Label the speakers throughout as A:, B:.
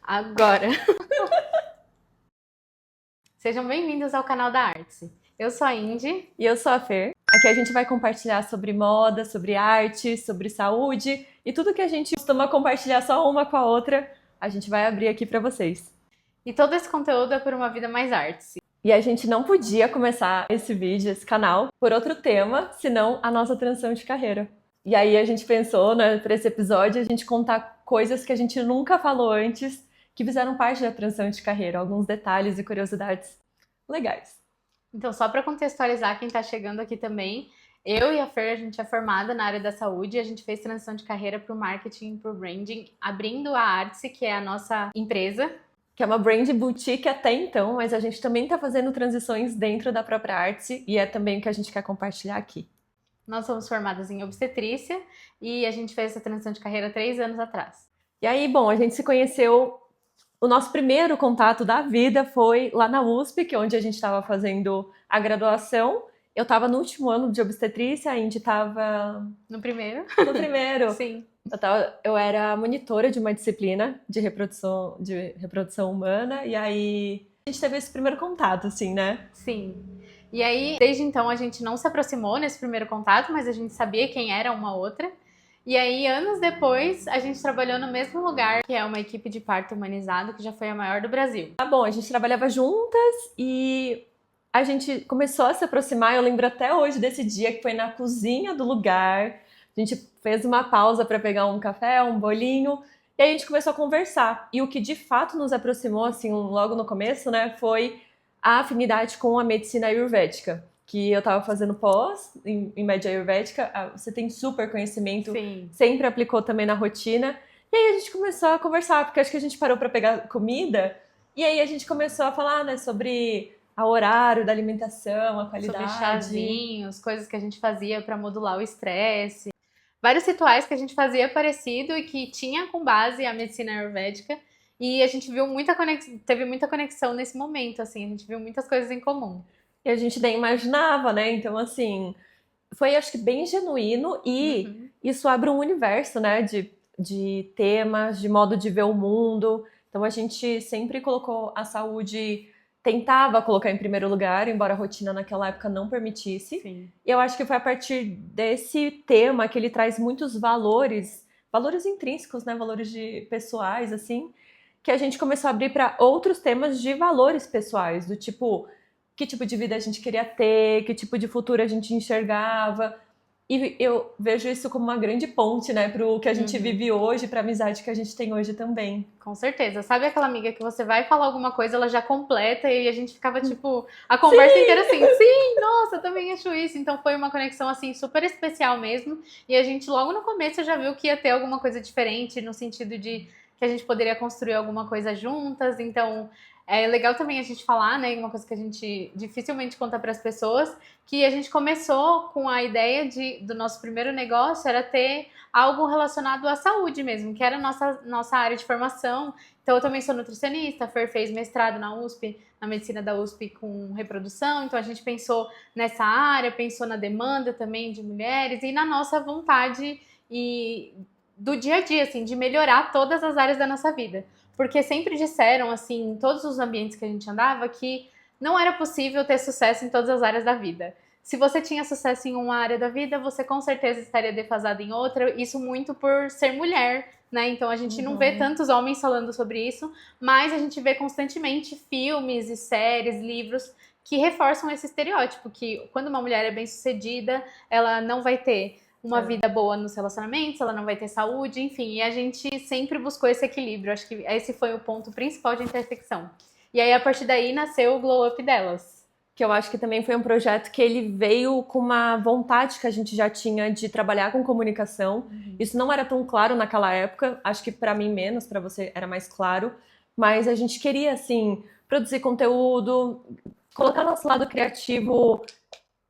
A: Agora! Sejam bem-vindos ao canal da Artsy. Eu sou a Indy.
B: E eu sou a Fer. Aqui a gente vai compartilhar sobre moda, sobre arte, sobre saúde e tudo que a gente costuma compartilhar só uma com a outra, a gente vai abrir aqui pra vocês.
A: E todo esse conteúdo é por uma vida mais Artsy.
B: E a gente não podia começar esse vídeo, esse canal, por outro tema, senão a nossa transição de carreira. E aí a gente pensou, né, para esse episódio, a gente contar coisas que a gente nunca falou antes, que fizeram parte da transição de carreira, alguns detalhes e curiosidades legais.
A: Então, só para contextualizar quem está chegando aqui também, eu e a Fer, a gente é formada na área da saúde e a gente fez transição de carreira para o marketing, para o branding, abrindo a Artsy, que é a nossa empresa.
B: Que é uma brand boutique até então, mas a gente também está fazendo transições dentro da própria Artsy e é também o que a gente quer compartilhar aqui.
A: Nós somos formadas em obstetrícia e a gente fez essa transição de carreira 3 anos atrás.
B: E aí, bom, a gente se conheceu. O nosso primeiro contato da vida foi lá na USP, que é onde a gente estava fazendo a graduação. Eu estava no último ano de obstetrícia, a Indy estava...
A: No primeiro?
B: No primeiro.
A: Sim.
B: Eu era monitora de uma disciplina de reprodução humana, e aí a gente teve esse primeiro contato, assim, né?
A: Sim. E aí, desde então, a gente não se aproximou nesse primeiro contato, mas a gente sabia quem era uma outra. E aí, anos depois, a gente trabalhou no mesmo lugar, que é uma equipe de parto humanizado, que já foi a maior do Brasil.
B: Tá bom, a gente trabalhava juntas e a gente começou a se aproximar. Eu lembro até hoje desse dia que foi na cozinha do lugar. A gente fez uma pausa para pegar um café, um bolinho, e aí a gente começou a conversar. E o que de fato nos aproximou, assim, logo no começo, né, foi a afinidade com a medicina ayurvédica. Que eu estava fazendo pós em média ayurvédica, você tem super conhecimento,
A: Sim.
B: Sempre aplicou também na rotina. E aí a gente começou a conversar, porque acho que a gente parou para pegar comida, e aí a gente começou a falar, né, sobre o horário da alimentação, a qualidade.
A: Sobre chazinhos, coisas que a gente fazia para modular o estresse. Vários rituais que a gente fazia parecido e que tinha com base a medicina ayurvédica. E a gente viu teve muita conexão nesse momento, assim, a gente viu muitas coisas em comum.
B: E a gente nem imaginava, né? Então, assim, foi acho que bem genuíno e isso abre um universo, né? De temas, de modo de ver o mundo. Então, a gente sempre colocou a saúde, tentava colocar em primeiro lugar, embora a rotina naquela época não permitisse.
A: Sim.
B: E eu acho que foi a partir desse tema que ele traz muitos valores intrínsecos, né? Valores pessoais, assim, que a gente começou a abrir para outros temas de valores pessoais, do tipo que tipo de vida a gente queria ter, que tipo de futuro a gente enxergava. E eu vejo isso como uma grande ponte, né, pro que a gente vive hoje, pra amizade que a gente tem hoje também.
A: Com certeza. Sabe aquela amiga que você vai falar alguma coisa, ela já completa e a gente ficava, tipo, a conversa inteira assim, sim, nossa, eu também acho isso. Então foi uma conexão, assim, super especial mesmo. E a gente, logo no começo, já viu que ia ter alguma coisa diferente, no sentido de que a gente poderia construir alguma coisa juntas. Então, é legal também a gente falar, né, uma coisa que a gente dificilmente conta para as pessoas, que a gente começou com a ideia do nosso primeiro negócio era ter algo relacionado à saúde mesmo, que era a nossa área de formação. Então eu também sou nutricionista, a Fer fez mestrado na USP, na medicina da USP com reprodução, então a gente pensou nessa área, pensou na demanda também de mulheres e na nossa vontade e do dia a dia, assim, de melhorar todas as áreas da nossa vida. Porque sempre disseram, assim, em todos os ambientes que a gente andava, que não era possível ter sucesso em todas as áreas da vida. Se você tinha sucesso em uma área da vida, você com certeza estaria defasado em outra. Isso muito por ser mulher, né? Então a gente não vê tantos homens falando sobre isso, mas a gente vê constantemente filmes e séries, livros que reforçam esse estereótipo, que quando uma mulher é bem-sucedida, ela não vai ter uma vida boa nos relacionamentos, ela não vai ter saúde, enfim, e a gente sempre buscou esse equilíbrio. Acho que esse foi o ponto principal de intersecção. E aí, a partir daí, nasceu o Glow Up Delas.
B: Que eu acho que também foi um projeto que ele veio com uma vontade que a gente já tinha de trabalhar com comunicação. Isso não era tão claro naquela época, acho que para mim menos, para você era mais claro, mas a gente queria, assim, produzir conteúdo, colocar nosso lado criativo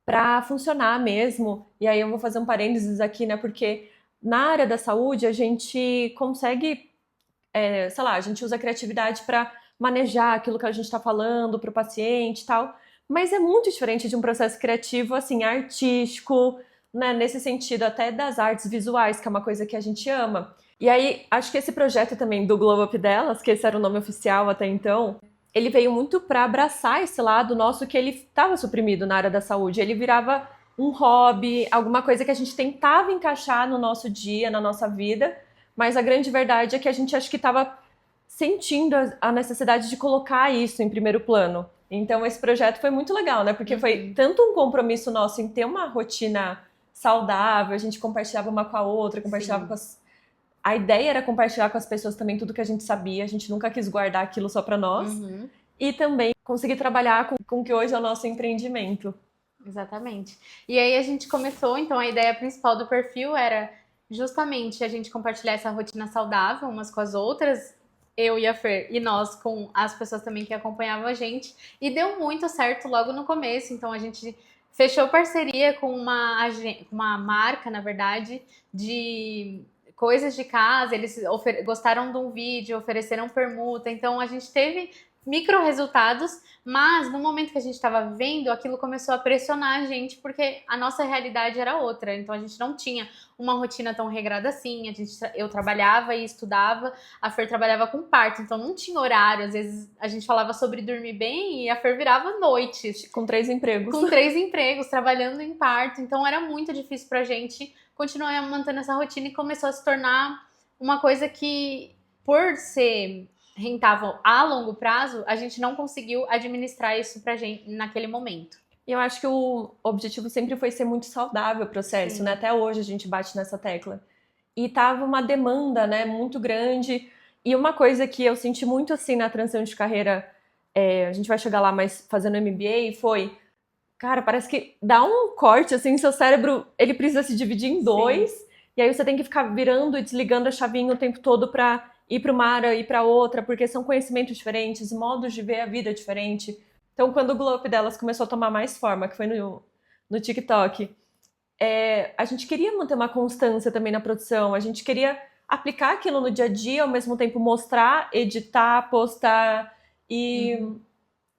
B: para funcionar mesmo. E aí eu vou fazer um parênteses aqui, né, porque na área da saúde a gente consegue, sei lá, a gente usa a criatividade para manejar aquilo que a gente está falando para o paciente e tal, mas é muito diferente de um processo criativo, assim, artístico, né, nesse sentido até das artes visuais, que é uma coisa que a gente ama. E aí, acho que esse projeto também do Glow Up Delas, que esse era o nome oficial até então, ele veio muito para abraçar esse lado nosso que ele estava suprimido na área da saúde. Ele virava um hobby, alguma coisa que a gente tentava encaixar no nosso dia, na nossa vida, mas a grande verdade é que a gente acho que estava sentindo a necessidade de colocar isso em primeiro plano. Então esse projeto foi muito legal, né? Porque foi tanto um compromisso nosso em ter uma rotina saudável, a gente compartilhava uma com a outra, compartilhava com as... A ideia era compartilhar com as pessoas também tudo que a gente sabia, a gente nunca quis guardar aquilo só para nós. E também conseguir trabalhar com o que hoje é o nosso empreendimento.
A: Exatamente. E aí a gente começou, então a ideia principal do perfil era justamente a gente compartilhar essa rotina saudável umas com as outras, eu e a Fer, e nós com as pessoas também que acompanhavam a gente. E deu muito certo logo no começo, então a gente fechou parceria com uma marca, na verdade, de coisas de casa, eles gostaram de um vídeo, ofereceram permuta, então a gente teve micro resultados, mas no momento que a gente estava vivendo, aquilo começou a pressionar a gente, porque a nossa realidade era outra, então a gente não tinha uma rotina tão regrada assim, eu trabalhava e estudava, a Fer trabalhava com parto, então não tinha horário, às vezes a gente falava sobre dormir bem e a Fer virava noites.
B: Com 3 empregos.
A: Com 3 empregos, trabalhando em parto, então era muito difícil pra gente continuar mantendo essa rotina e começou a se tornar uma coisa que, por ser rentável a longo prazo, a gente não conseguiu administrar isso pra gente naquele momento.
B: E eu acho que o objetivo sempre foi ser muito saudável o processo, né? Até hoje a gente bate nessa tecla. E tava uma demanda, né, muito grande. E uma coisa que eu senti muito assim na transição de carreira, a gente vai chegar lá, mas fazendo MBA, foi... Cara, parece que dá um corte, assim, seu cérebro, ele precisa se dividir em dois. E aí você tem que ficar virando e desligando a chavinha o tempo todo pra ir para uma área, ir para outra, porque são conhecimentos diferentes, modos de ver a vida diferente. Então, quando o Glow Up Delas começou a tomar mais forma, que foi no TikTok, a gente queria manter uma constância também na produção, a gente queria aplicar aquilo no dia a dia, ao mesmo tempo mostrar, editar, postar e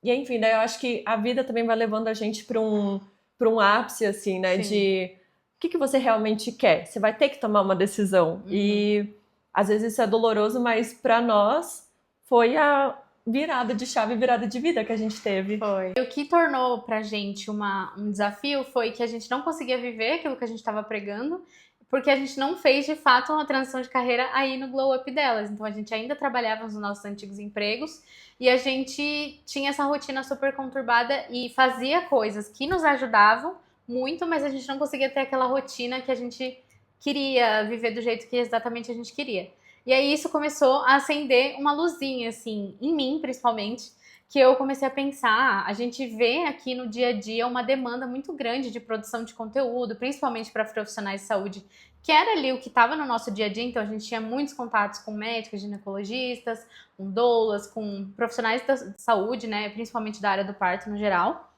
B: enfim, daí eu acho que a vida também vai levando a gente para um ápice, assim, né, de o que você realmente quer. Você vai ter que tomar uma decisão e às vezes isso é doloroso, mas para nós foi a virada de chave, virada de vida que a gente teve.
A: Foi. E o que tornou pra gente um desafio foi que a gente não conseguia viver aquilo que a gente estava pregando, porque a gente não fez de fato uma transição de carreira aí no Glow Up Delas. Então a gente ainda trabalhava nos nossos antigos empregos e a gente tinha essa rotina super conturbada e fazia coisas que nos ajudavam muito, mas a gente não conseguia ter aquela rotina que a gente queria viver do jeito que exatamente a gente queria. E aí isso começou a acender uma luzinha, assim, em mim principalmente, que eu comecei a pensar, a gente vê aqui no dia a dia uma demanda muito grande de produção de conteúdo, principalmente para profissionais de saúde, que era ali o que estava no nosso dia a dia, então a gente tinha muitos contatos com médicos, ginecologistas, com doulas, com profissionais da saúde, né, principalmente da área do parto no geral.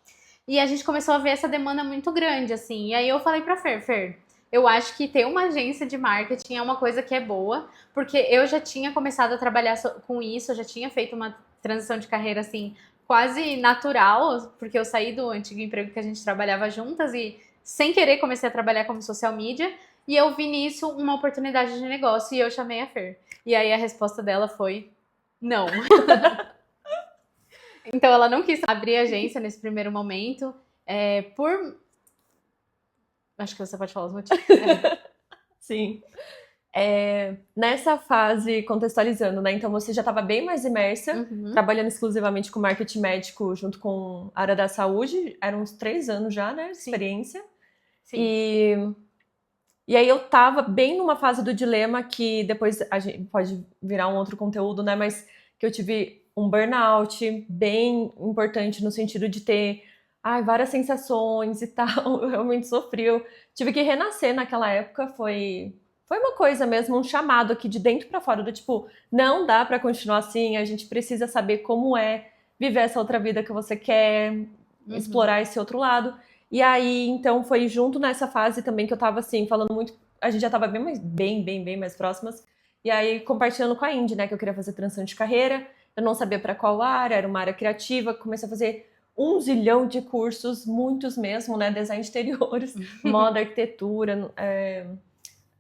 A: E a gente começou a ver essa demanda muito grande, assim. E aí eu falei pra Fer, eu acho que ter uma agência de marketing é uma coisa que é boa, porque eu já tinha começado a trabalhar com isso, eu já tinha feito uma transição de carreira, assim, quase natural, porque eu saí do antigo emprego que a gente trabalhava juntas e, sem querer, comecei a trabalhar como social media, e eu vi nisso uma oportunidade de negócio e eu chamei a Fer. E aí a resposta dela foi não. Então ela não quis abrir a agência nesse primeiro momento, acho que você pode falar os motivos.
B: Sim. Nessa fase, contextualizando, né? Então você já estava bem mais imersa, trabalhando exclusivamente com marketing médico junto com a área da saúde. Eram uns 3 anos já, né? De experiência. Sim. E aí eu tava bem numa fase do dilema que depois a gente pode virar um outro conteúdo, né? Mas que eu tive um burnout bem importante no sentido de ter várias sensações e tal. Eu realmente sofri. Eu tive que renascer naquela época. Foi uma coisa mesmo, um chamado aqui de dentro pra fora, do tipo, não dá pra continuar assim, a gente precisa saber como é viver essa outra vida que você quer, explorar esse outro lado. E aí, então, foi junto nessa fase também que eu tava, assim, falando muito, a gente já tava bem mais próximas, e aí compartilhando com a Indy, né, que eu queria fazer transição de carreira, eu não sabia pra qual área, era uma área criativa, comecei a fazer 1 zilhão de cursos, muitos mesmo, né, design de interiores, moda, arquitetura,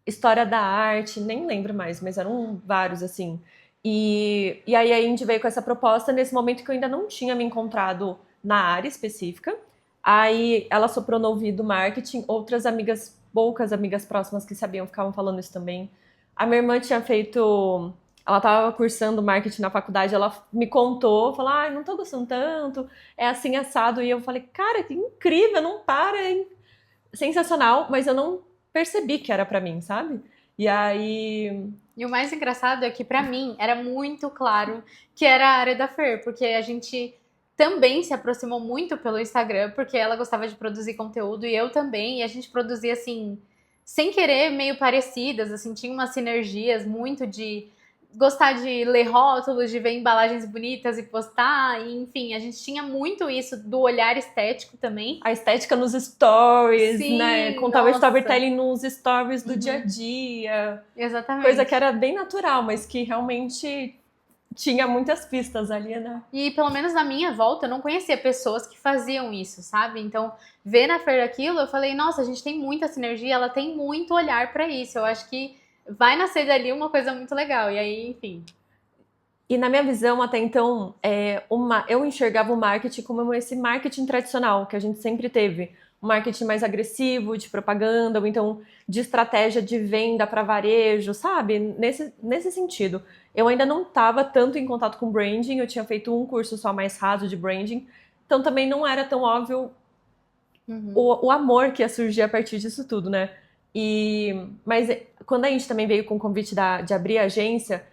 B: História da arte, nem lembro mais, mas eram vários, assim. E aí a Indy veio com essa proposta nesse momento que eu ainda não tinha me encontrado na área específica. Aí ela soprou no ouvido marketing, outras amigas, poucas amigas próximas que sabiam, ficavam falando isso também. A minha irmã tinha feito, ela estava cursando marketing na faculdade, ela me contou, falou, ah, não tô gostando tanto, é assim assado. E eu falei, cara, que incrível, não para, hein? Sensacional, mas eu não percebi que era pra mim, sabe? E aí,
A: E o mais engraçado é que pra mim era muito claro que era a área da Fer, porque a gente também se aproximou muito pelo Instagram, porque ela gostava de produzir conteúdo e eu também, e a gente produzia assim, sem querer, meio parecidas, assim, tinha umas sinergias muito de gostar de ler rótulos, de ver embalagens bonitas e postar, e, enfim, a gente tinha muito isso do olhar estético também.
B: a estética nos stories,
A: Sim,
B: né? Contava
A: nossa.
B: storytelling nos stories do dia a dia.
A: Exatamente.
B: Coisa que era bem natural, mas que realmente tinha muitas pistas ali, né?
A: E pelo menos na minha volta eu não conhecia pessoas que faziam isso, sabe? Então, ver na Fer aquilo, eu falei, nossa, a gente tem muita sinergia, ela tem muito olhar pra isso. Eu acho que vai nascer dali uma coisa muito legal. E aí, enfim.
B: E na minha visão, até então, eu enxergava o marketing como esse marketing tradicional que a gente sempre teve. Um marketing mais agressivo, de propaganda, ou então de estratégia de venda para varejo, sabe? Nesse sentido. Eu ainda não estava tanto em contato com branding, eu tinha feito um curso só mais raso de branding, então também não era tão óbvio o amor que ia surgir a partir disso tudo, né? Mas quando a gente também veio com o convite de abrir a agência,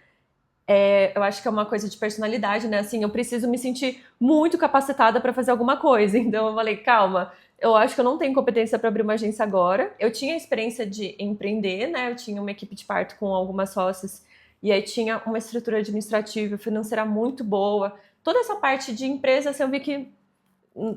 B: eu acho que é uma coisa de personalidade, né? Assim, eu preciso me sentir muito capacitada para fazer alguma coisa. Então eu falei, calma, eu acho que eu não tenho competência para abrir uma agência agora. Eu tinha experiência de empreender, né? Eu tinha uma equipe de parto com algumas sócias e aí tinha uma estrutura administrativa, financeira muito boa. Toda essa parte de empresa, assim, eu vi que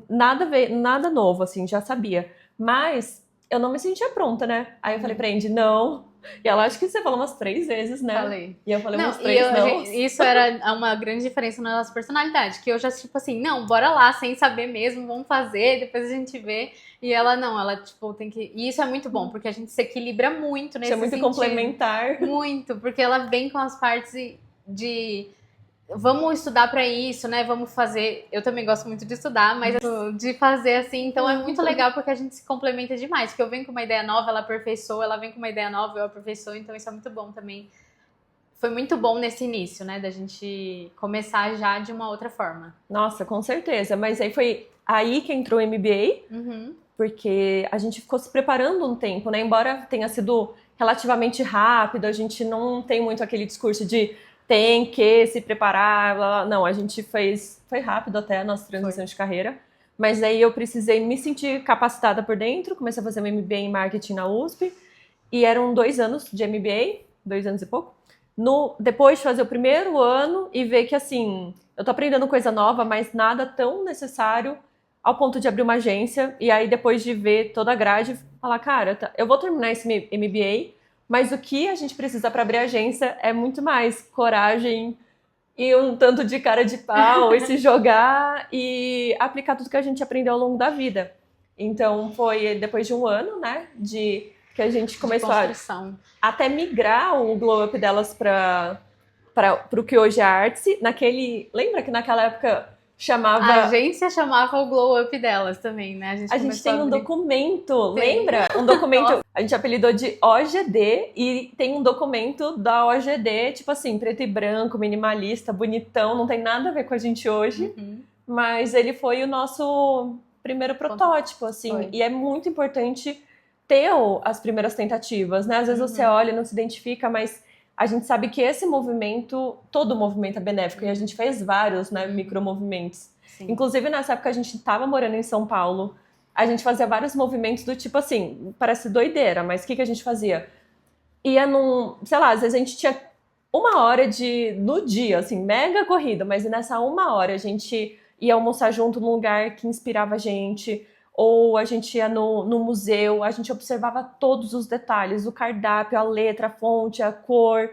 B: nada novo, assim, já sabia. Mas eu não me sentia pronta, né? Aí eu falei pra Andy, não. E ela, acho que você falou umas 3 vezes, né?
A: Falei.
B: E eu falei
A: Não,
B: umas 3 não.
A: isso era uma grande diferença na nossa personalidade. Que eu já, tipo assim, não, bora lá, sem saber mesmo, vamos fazer, depois a gente vê. E ela não, ela, tipo, tem que. E isso é muito bom, porque a gente se equilibra muito nesse
B: Isso é muito
A: sentido.
B: complementar.
A: Muito, porque ela vem com as partes de vamos estudar para isso, né? Vamos fazer. Eu também gosto muito de estudar, mas de fazer assim, então é muito legal porque a gente se complementa demais. Porque eu venho com uma ideia nova, ela aperfeiçoa, ela vem com uma ideia nova, eu aperfeiçoo, então isso é muito bom também. Foi muito bom nesse início, né? Da gente começar já de uma outra forma.
B: Nossa, com certeza. Mas aí foi aí que entrou o MBA, porque a gente ficou se preparando um tempo, né? Embora tenha sido relativamente rápido, a gente não tem muito aquele discurso de tem que se preparar, blá, blá. Não, a gente foi rápido até a nossa transição de carreira, mas aí eu precisei me sentir capacitada por dentro, comecei a fazer um MBA em marketing na USP, e eram 2 anos de MBA, 2 anos e pouco. Depois de fazer o primeiro ano e ver que, assim, eu tô aprendendo coisa nova, mas nada tão necessário ao ponto de abrir uma agência, e aí depois de ver toda a grade, falar, cara, eu vou terminar esse MBA, mas o que a gente precisa para abrir agência é muito mais coragem e um tanto de cara de pau e se jogar e aplicar tudo que a gente aprendeu ao longo da vida. Então foi depois de um ano, né, que a gente começou a até migrar o glow up delas para o que hoje é a Artsy. Lembra que naquela época chamava...
A: A agência chamava o glow up delas também, né?
B: A gente tem um documento, lembra? Um documento, a gente apelidou de OGD e tem um documento da OGD, tipo assim, preto e branco, minimalista, bonitão, não tem nada a ver com a gente hoje, mas ele foi o nosso primeiro protótipo, assim, e é muito importante ter as primeiras tentativas, né? Às vezes você olha e não se identifica, mas a gente sabe que esse movimento, todo movimento é benéfico, e a gente fez vários, né, micromovimentos. Sim. Inclusive, nessa época, a gente estava morando em São Paulo, a gente fazia vários movimentos do tipo assim, parece doideira, mas o que a gente fazia? Ia sei lá, às vezes a gente tinha 1 hora no dia, assim, mega corrida, mas nessa 1 hora a gente ia almoçar junto num lugar que inspirava a gente, ou a gente ia no museu, a gente observava todos os detalhes, o cardápio, a letra, a fonte, a cor,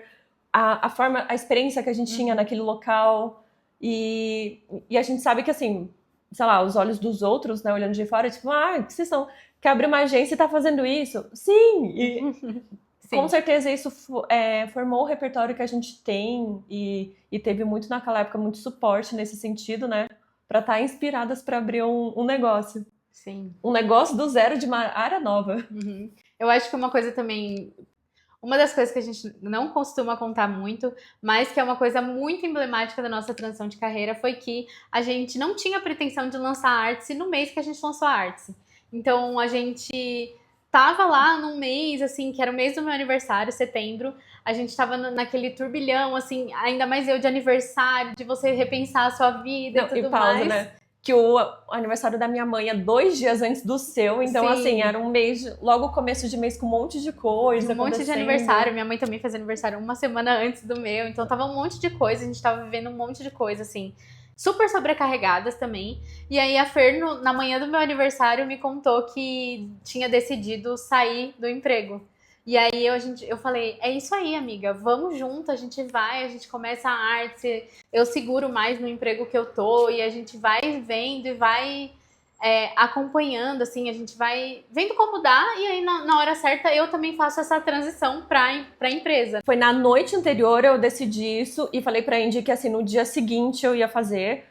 B: a forma, a experiência que a gente tinha naquele local. E a gente sabe que, assim, sei lá, os olhos dos outros, né, olhando de fora, tipo, que vocês são? Quer abrir uma agência e tá fazendo isso? Sim! com certeza isso formou o repertório que a gente tem e teve muito naquela época, muito suporte nesse sentido, né? Pra estar inspiradas para abrir um negócio.
A: Sim.
B: Um negócio do zero de uma área nova.
A: Uhum. Eu acho que uma coisa também... Uma das coisas que a gente não costuma contar muito, mas que é uma coisa muito emblemática da nossa transição de carreira, foi que a gente não tinha pretensão de lançar a Artsy no mês que a gente lançou a Artsy. Então, a gente tava lá num mês, assim, que era o mês do meu aniversário, setembro, a gente tava naquele turbilhão, assim, ainda mais eu de aniversário, de você repensar a sua vida e tudo mais.
B: Né? Que o aniversário da minha mãe é 2 dias antes do seu, então
A: Sim.
B: assim, era um mês, logo começo de mês com um monte de coisa.
A: Um monte de aniversário, minha mãe também fez aniversário uma semana antes do meu, então tava um monte de coisa, a gente tava vivendo um monte de coisa, assim, super sobrecarregadas também. E aí a Fer, na manhã do meu aniversário, me contou que tinha decidido sair do emprego. E aí eu falei, é isso aí, amiga, vamos junto, a gente vai, a gente começa a arte, eu seguro mais no emprego que eu tô, e a gente vai vendo e vai acompanhando, assim, a gente vai vendo como dá, e aí na hora certa eu também faço essa transição pra empresa.
B: Foi na noite anterior eu decidi isso e falei pra Indy que assim, no dia seguinte eu ia fazer.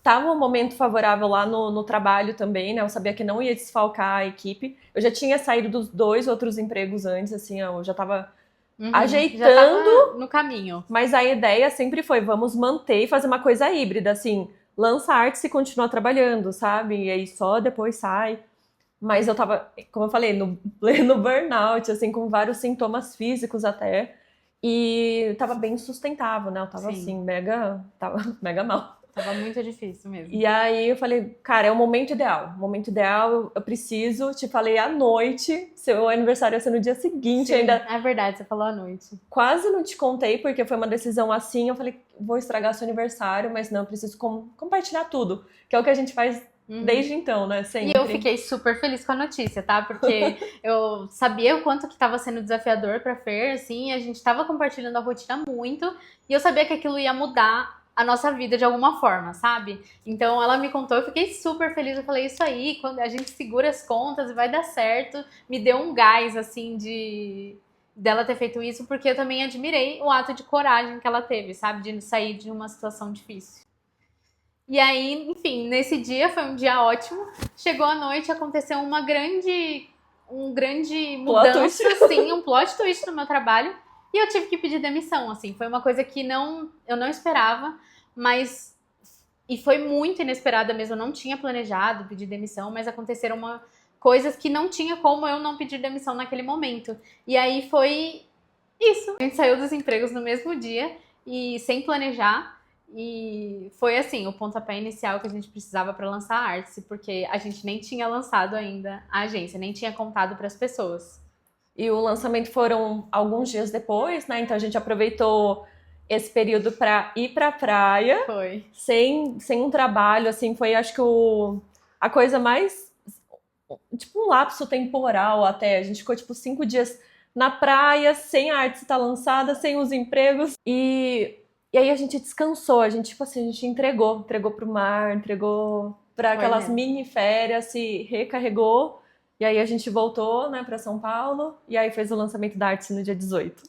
B: Tava um momento favorável lá no trabalho também, né? Eu sabia que não ia desfalcar a equipe. Eu já tinha saído dos 2 outros empregos antes, assim, eu já tava ajeitando.
A: Já tava no caminho.
B: Mas a ideia sempre foi, vamos manter e fazer uma coisa híbrida, assim, lança arte e continua trabalhando, sabe? E aí só depois sai. Mas eu tava, como eu falei, no pleno burnout, assim, com vários sintomas físicos até. E tava bem sustentável, né? Eu tava assim, tava mega mal.
A: Tava muito difícil mesmo.
B: E aí eu falei, cara, é o momento ideal. O momento ideal, eu preciso. Te falei à noite, seu aniversário ia ser no dia seguinte.
A: Sim,
B: ainda.
A: É verdade, você falou à noite.
B: Quase não te contei, porque foi uma decisão assim. Eu falei, vou estragar seu aniversário, mas não, eu preciso compartilhar tudo. Que é o que a gente faz desde então, né? Sempre.
A: E eu fiquei super feliz com a notícia, tá? Porque eu sabia o quanto que estava sendo desafiador pra Fer, assim, a gente tava compartilhando a rotina muito, e eu sabia que aquilo ia mudar a nossa vida de alguma forma, sabe? Então ela me contou, eu fiquei super feliz, eu falei, isso aí, quando a gente segura as contas e vai dar certo, me deu um gás, assim, dela ter feito isso, porque eu também admirei o ato de coragem que ela teve, sabe? De sair de uma situação difícil. E aí, enfim, nesse dia, foi um dia ótimo, chegou a noite, aconteceu um grande mudança, assim, um plot twist no meu trabalho, e eu tive que pedir demissão, assim, foi uma coisa que eu não esperava, e foi muito inesperada mesmo, eu não tinha planejado pedir demissão, mas aconteceram coisas que não tinha como eu não pedir demissão naquele momento. E aí foi isso, a gente saiu dos empregos no mesmo dia, e sem planejar, e foi assim, o pontapé inicial que a gente precisava para lançar a Artsy, porque a gente nem tinha lançado ainda a agência, nem tinha contado para as pessoas.
B: E o lançamento foram alguns dias depois, né? Então a gente aproveitou esse período para ir pra praia.
A: Foi.
B: Sem um trabalho, assim, foi acho que a coisa mais, tipo um lapso temporal até. A gente ficou tipo 5 dias na praia, sem a arte estar lançada, sem os empregos. E aí a gente descansou, a gente, tipo assim, a gente entregou pro mar, entregou para aquelas mini férias, se recarregou. E aí a gente voltou, né, para São Paulo, e aí fez o lançamento da Artsy no dia 18.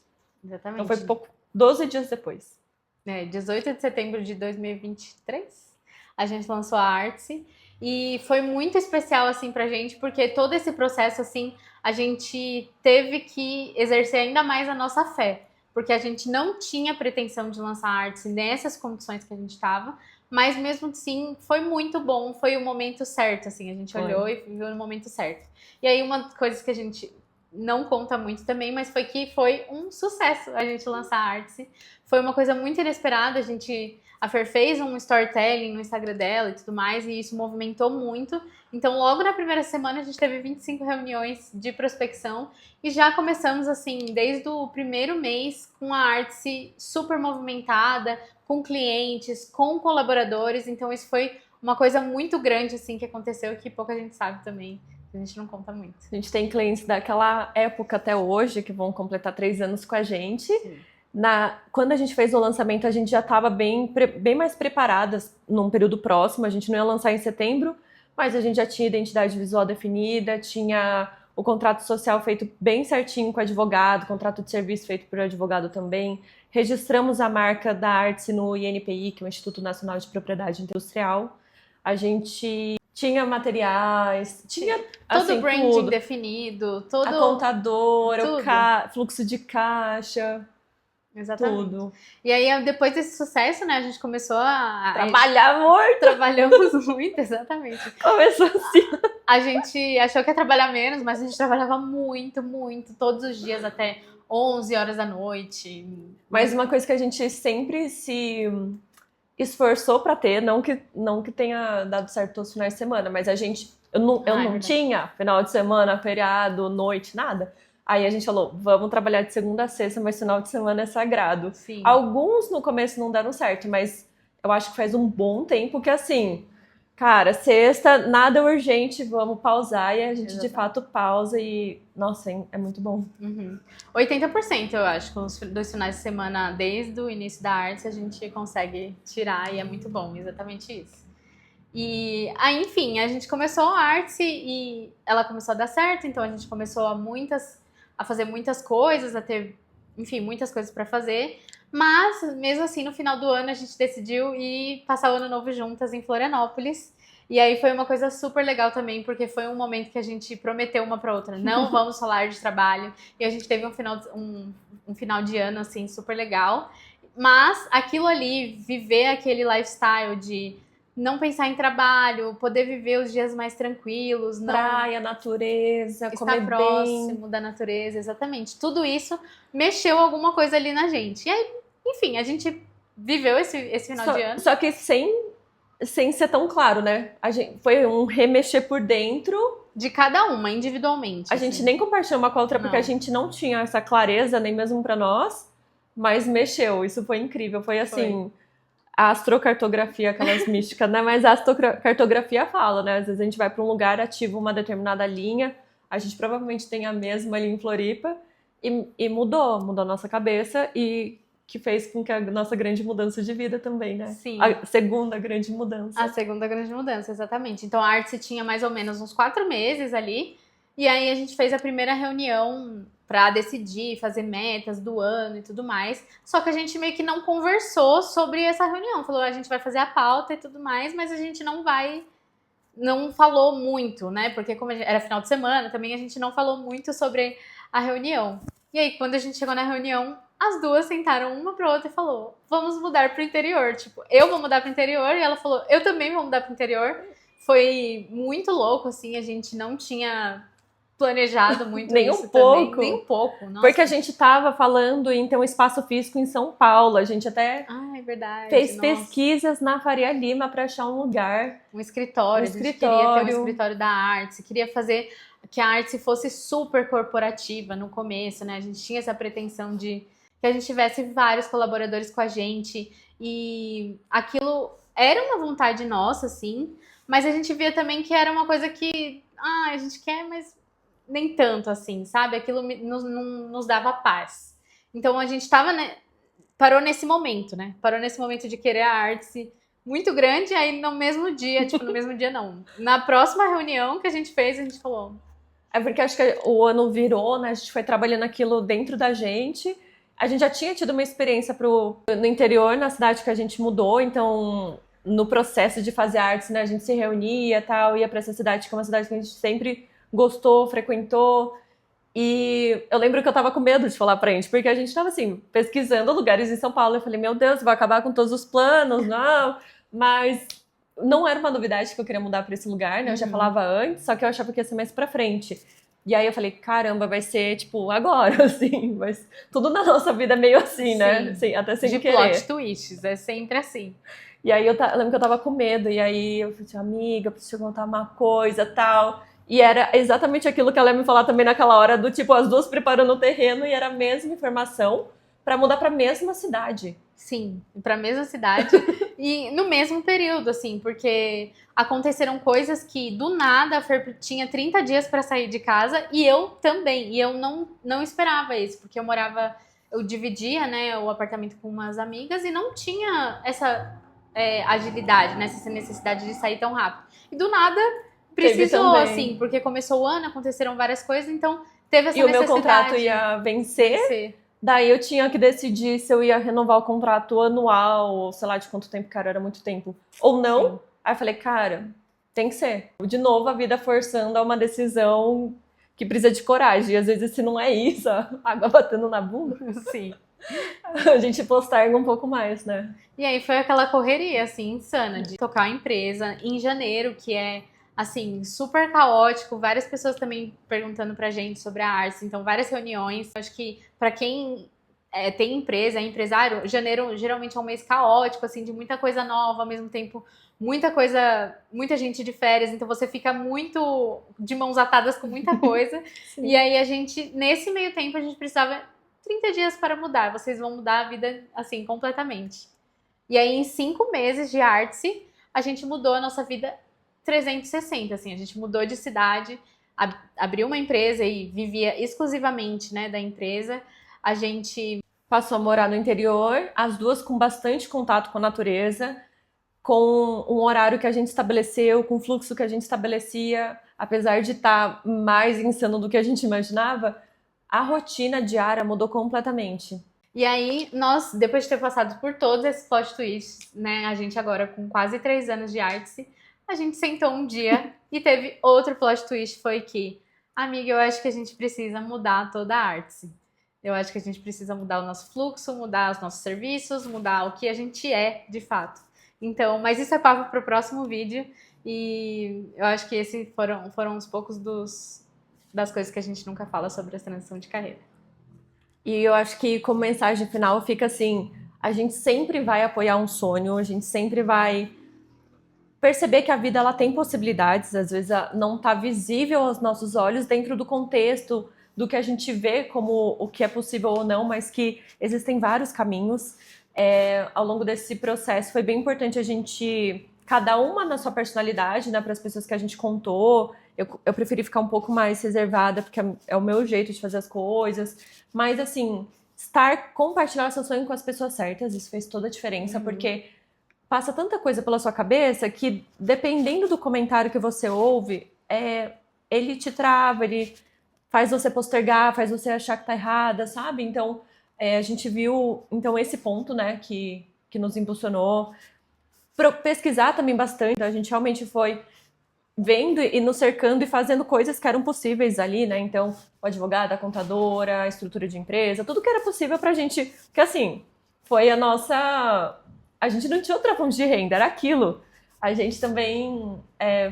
A: Exatamente.
B: Então foi 12 dias depois.
A: 18 de setembro de 2023, a gente lançou a Artsy. E foi muito especial, assim, pra gente, porque todo esse processo, assim, a gente teve que exercer ainda mais a nossa fé. Porque a gente não tinha pretensão de lançar a Artsy nessas condições que a gente tava, mas mesmo assim foi muito bom, foi o momento certo, assim, a gente olhou e viu no momento certo. E aí uma coisa que a gente não conta muito também, mas foi que foi um sucesso a gente lançar a Artsy. Foi uma coisa muito inesperada, a Fer fez um storytelling no Instagram dela e tudo mais, e isso movimentou muito. Então, logo na primeira semana, a gente teve 25 reuniões de prospecção e já começamos, assim, desde o primeiro mês com a Artsy super movimentada, com clientes, com colaboradores. Então, isso foi uma coisa muito grande, assim, que aconteceu e que pouca gente sabe também. A gente não conta muito.
B: A gente tem clientes daquela época até hoje, que vão completar 3 anos com a gente. Sim. Quando a gente fez o lançamento, a gente já estava bem mais preparadas num período próximo. A gente não ia lançar em setembro, mas a gente já tinha identidade visual definida, tinha o contrato social feito bem certinho com o advogado, contrato de serviço feito por advogado também. Registramos a marca da Artsy no INPI, que é o Instituto Nacional de Propriedade Industrial. A gente tinha materiais, tinha
A: todo
B: assim,
A: o branding
B: tudo.
A: definido,
B: A
A: todo...
B: contadora,
A: tudo.
B: fluxo de caixa,
A: Exatamente.
B: tudo.
A: E aí, depois desse sucesso, né, a gente começou a
B: Trabalhar muito.
A: trabalhamos muito, exatamente.
B: Começou assim.
A: A gente achou que ia trabalhar menos, mas a gente trabalhava muito, muito, todos os dias até 11 horas da noite.
B: Mas uma coisa que a gente sempre se esforçou pra ter, não que tenha dado certo todos os finais de semana, mas eu não
A: é verdade.
B: tinha final de semana, feriado, noite, nada. Aí a gente falou, vamos trabalhar de segunda a sexta, mas final de semana é sagrado.
A: Sim.
B: Alguns no começo não deram certo, mas eu acho que faz um bom tempo que assim, cara, sexta, nada urgente, vamos pausar. E a gente de fato pausa e, nossa, é muito bom.
A: 80% eu acho, com os dois finais de semana desde o início da arte, a gente consegue tirar e é muito bom, exatamente isso. E aí, enfim, a gente começou a arte e ela começou a dar certo, então a gente começou a fazer muitas coisas, a ter, enfim, muitas coisas para fazer. Mas, mesmo assim, no final do ano, a gente decidiu ir passar o ano novo juntas em Florianópolis. E aí foi uma coisa super legal também, porque foi um momento que a gente prometeu uma para outra, não vamos falar de trabalho. E a gente teve um final de ano, assim, super legal. Mas aquilo ali, viver aquele lifestyle de não pensar em trabalho, poder viver os dias mais tranquilos, não
B: Praia, natureza,
A: estar
B: comer
A: próximo
B: bem.
A: da natureza, exatamente. Tudo isso mexeu alguma coisa ali na gente. E aí, enfim, a gente viveu esse final de ano.
B: Só que sem ser tão claro, né? Foi um remexer por dentro.
A: De cada uma, individualmente.
B: A gente nem compartilhou uma com a outra porque
A: Não.
B: a gente não tinha essa clareza, nem mesmo pra nós. Mas mexeu, isso foi incrível. Foi assim, a astrocartografia, aquelas místicas, né? Mas a astrocartografia fala, né? Às vezes a gente vai pra um lugar, ativa uma determinada linha. A gente provavelmente tem a mesma ali em Floripa. E mudou a nossa cabeça e que fez com que a nossa grande mudança de vida também, né?
A: Sim.
B: A segunda grande mudança.
A: A segunda grande mudança, exatamente. Então a arte tinha mais ou menos uns 4 meses ali. E aí a gente fez a primeira reunião pra decidir, fazer metas do ano e tudo mais. Só que a gente meio que não conversou sobre essa reunião. Falou, a gente vai fazer a pauta e tudo mais, mas a gente não falou muito, né? Porque como era final de semana, também a gente não falou muito sobre a reunião. E aí, quando a gente chegou na reunião, as duas sentaram uma pra outra e falou, vamos mudar pro interior. Tipo, eu vou mudar pro interior e ela falou, eu também vou mudar pro interior. Foi muito louco, assim, a gente não tinha planejado muito
B: Nem
A: isso
B: um pouco.
A: também. Nem um pouco. Nossa.
B: Porque a gente tava falando em ter um espaço físico em São Paulo. A gente até
A: é verdade.
B: fez pesquisas na Faria Lima para achar um lugar.
A: Um escritório. A gente queria ter um escritório da arte. Queria fazer que a arte fosse super corporativa no começo, né? A gente tinha essa pretensão de que a gente tivesse vários colaboradores com a gente. E aquilo era uma vontade nossa, assim. Mas a gente via também que era uma coisa que a gente quer, mas nem tanto assim, sabe? Aquilo nos dava paz. Então a gente tava, né, parou nesse momento, né? Parou nesse momento de querer a arte muito grande, aí no mesmo dia, tipo, no mesmo dia não. Na próxima reunião que a gente fez, a gente falou...
B: É porque acho que o ano virou, né? A gente foi trabalhando aquilo dentro da gente. A gente já tinha tido uma experiência no interior, na cidade que a gente mudou, então no processo de fazer artes, né? A gente se reunia e tal, ia pra essa cidade, que é uma cidade que a gente sempre gostou, frequentou. E eu lembro que eu tava com medo de falar pra gente, porque a gente tava assim, pesquisando lugares em São Paulo. Eu falei, meu Deus, vai acabar com todos os planos, não. Mas não era uma novidade que eu queria mudar pra esse lugar, né? Eu já falava antes, só que eu achava que ia ser mais pra frente. E aí eu falei, caramba, vai ser tipo agora, assim. Mas tudo na nossa vida é meio assim, né? Assim, até sem
A: de
B: querer.
A: plot twists, é sempre assim.
B: E aí eu lembro que eu tava com medo, e aí eu falei, amiga, preciso te contar uma coisa, tal. E era exatamente aquilo que ela ia me falar também naquela hora, do tipo, as duas preparando o terreno, e era a mesma informação pra mudar pra mesma cidade.
A: Sim, pra mesma cidade e no mesmo período, assim, porque aconteceram coisas que do nada a Fer tinha 30 dias pra sair de casa e eu também, e eu não esperava isso, porque eu dividia, né, o apartamento com umas amigas e não tinha essa agilidade, né, essa necessidade de sair tão rápido. E do nada precisou,
B: também.
A: assim, porque começou o ano, aconteceram várias coisas, então teve essa
B: E o
A: necessidade.
B: meu contrato ia vencer. Daí eu tinha que decidir se eu ia renovar o contrato anual, ou sei lá de quanto tempo, cara, era muito tempo, ou não.
A: Sim.
B: Aí eu falei, cara, tem que ser. De novo, a vida forçando a uma decisão que precisa de coragem. E às vezes, se não é isso, a água batendo na bunda,
A: Sim.
B: a gente posterga um pouco mais, né?
A: E aí foi aquela correria, assim, insana de tocar a empresa em janeiro, que é, assim, super caótico. Várias pessoas também perguntando pra gente sobre a Arce, então várias reuniões. Acho que pra quem tem empresa, é empresário, janeiro geralmente é um mês caótico, assim, de muita coisa nova, ao mesmo tempo muita coisa, muita gente de férias, então você fica muito de mãos atadas com muita coisa.
B: Sim.
A: E aí a gente, nesse meio tempo, a gente precisava 30 dias para mudar. Vocês vão mudar a vida, assim, completamente. E aí, em 5 meses de Artsy, a gente mudou a nossa vida 360, assim. A gente mudou de cidade, abriu uma empresa e vivia exclusivamente, né, da empresa. A gente
B: passou a morar no interior, as duas com bastante contato com a natureza, com um horário que a gente estabeleceu, com o fluxo que a gente estabelecia. Apesar de estar mais insano do que a gente imaginava, a rotina diária mudou completamente.
A: E aí, nós, depois de ter passado por todos esses plot twists, né, a gente agora com quase 3 anos de Artsy, a gente sentou um dia e teve outro plot twist, foi que, amiga, eu acho que a gente precisa mudar toda a Artsy. Eu acho que a gente precisa mudar o nosso fluxo, mudar os nossos serviços, mudar o que a gente é, de fato. Então, mas isso é papo para o próximo vídeo, e eu acho que esses foram uns poucos das coisas que a gente nunca fala sobre a transição de carreira.
B: E eu acho que como mensagem final fica assim, a gente sempre vai apoiar um sonho, a gente sempre vai perceber que a vida ela tem possibilidades, às vezes não está visível aos nossos olhos dentro do contexto do que a gente vê como o que é possível ou não, mas que existem vários caminhos. Ao longo desse processo foi bem importante a gente, cada uma na sua personalidade, né, para as pessoas que a gente contou. Eu preferi ficar um pouco mais reservada, porque é o meu jeito de fazer as coisas. Mas, assim, compartilhar seu sonho com as pessoas certas, isso fez toda a diferença, porque passa tanta coisa pela sua cabeça que, dependendo do comentário que você ouve, ele te trava, ele faz você postergar, faz você achar que tá errada, sabe? Então, a gente viu esse ponto, né, que nos impulsionou. Pesquisar também bastante, a gente realmente foi vendo e nos cercando e fazendo coisas que eram possíveis ali, né? Então, o advogado, a contadora, a estrutura de empresa, tudo que era possível pra gente. Porque, assim, foi a nossa... A gente não tinha outra fonte de renda, era aquilo. A gente também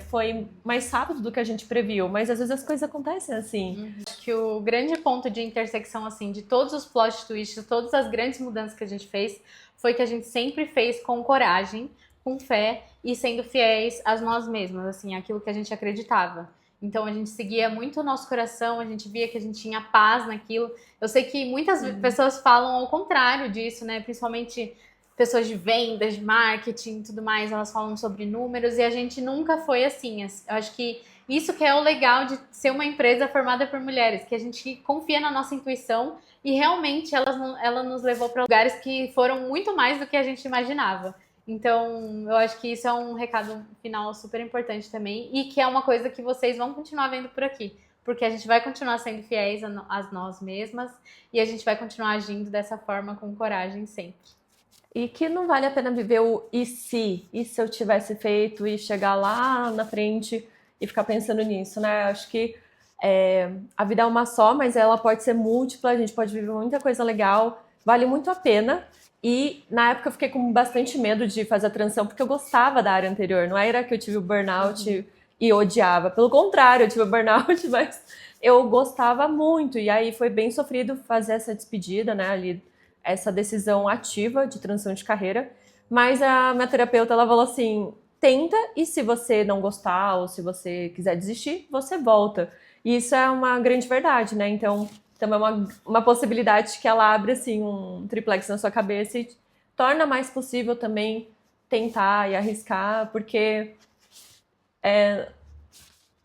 B: foi mais rápido do que a gente previu, mas às vezes as coisas acontecem assim.
A: Acho que o grande ponto de intersecção, assim, de todos os plot twists, todas as grandes mudanças que a gente fez, foi que a gente sempre fez com coragem, com fé e sendo fiéis a nós mesmas, assim, aquilo que a gente acreditava. Então a gente seguia muito o nosso coração, a gente via que a gente tinha paz naquilo. Eu sei que muitas pessoas falam ao contrário disso, né? Principalmente pessoas de vendas, de marketing e tudo mais, elas falam sobre números e a gente nunca foi assim. Eu acho que isso que é o legal de ser uma empresa formada por mulheres, que a gente confia na nossa intuição e realmente ela nos levou para lugares que foram muito mais do que a gente imaginava. Então, eu acho que isso é um recado final super importante também e que é uma coisa que vocês vão continuar vendo por aqui, porque a gente vai continuar sendo fiéis a nós mesmas e a gente vai continuar agindo dessa forma com coragem sempre.
B: E que não vale a pena viver o e se eu tivesse feito e chegar lá na frente e ficar pensando nisso, né? Acho que a vida é uma só, mas ela pode ser múltipla, a gente pode viver muita coisa legal, vale muito a pena. E na época eu fiquei com bastante medo de fazer a transição, porque eu gostava da área anterior, não era que eu tive o burnout e odiava, pelo contrário, eu tive o burnout, mas eu gostava muito, e aí foi bem sofrido fazer essa despedida, né, ali, essa decisão ativa de transição de carreira, mas a minha terapeuta, ela falou assim, tenta, e se você não gostar, ou se você quiser desistir, você volta. E isso é uma grande verdade, né, então... Também é uma possibilidade que ela abre assim, um triplex na sua cabeça e torna mais possível também tentar e arriscar, porque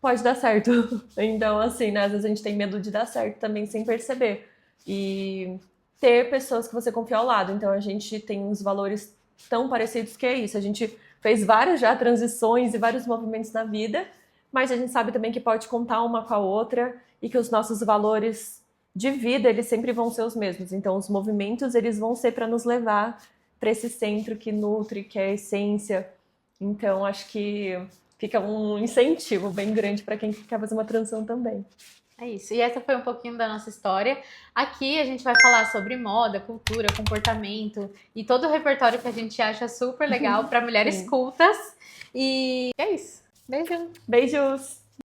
B: pode dar certo. Então, assim, né, às vezes a gente tem medo de dar certo também sem perceber. E ter pessoas que você confia ao lado. Então, a gente tem uns valores tão parecidos que é isso. A gente fez várias já transições e vários movimentos na vida, mas a gente sabe também que pode contar uma com a outra e que os nossos valores de vida, eles sempre vão ser os mesmos. Então, os movimentos, eles vão ser para nos levar para esse centro que nutre, que é a essência. Então, acho que fica um incentivo bem grande para quem quer fazer uma transição também.
A: É isso. E essa foi um pouquinho da nossa história. Aqui a gente vai falar sobre moda, cultura, comportamento e todo o repertório que a gente acha super legal para mulheres cultas. E é isso. Beijo!
B: Beijos!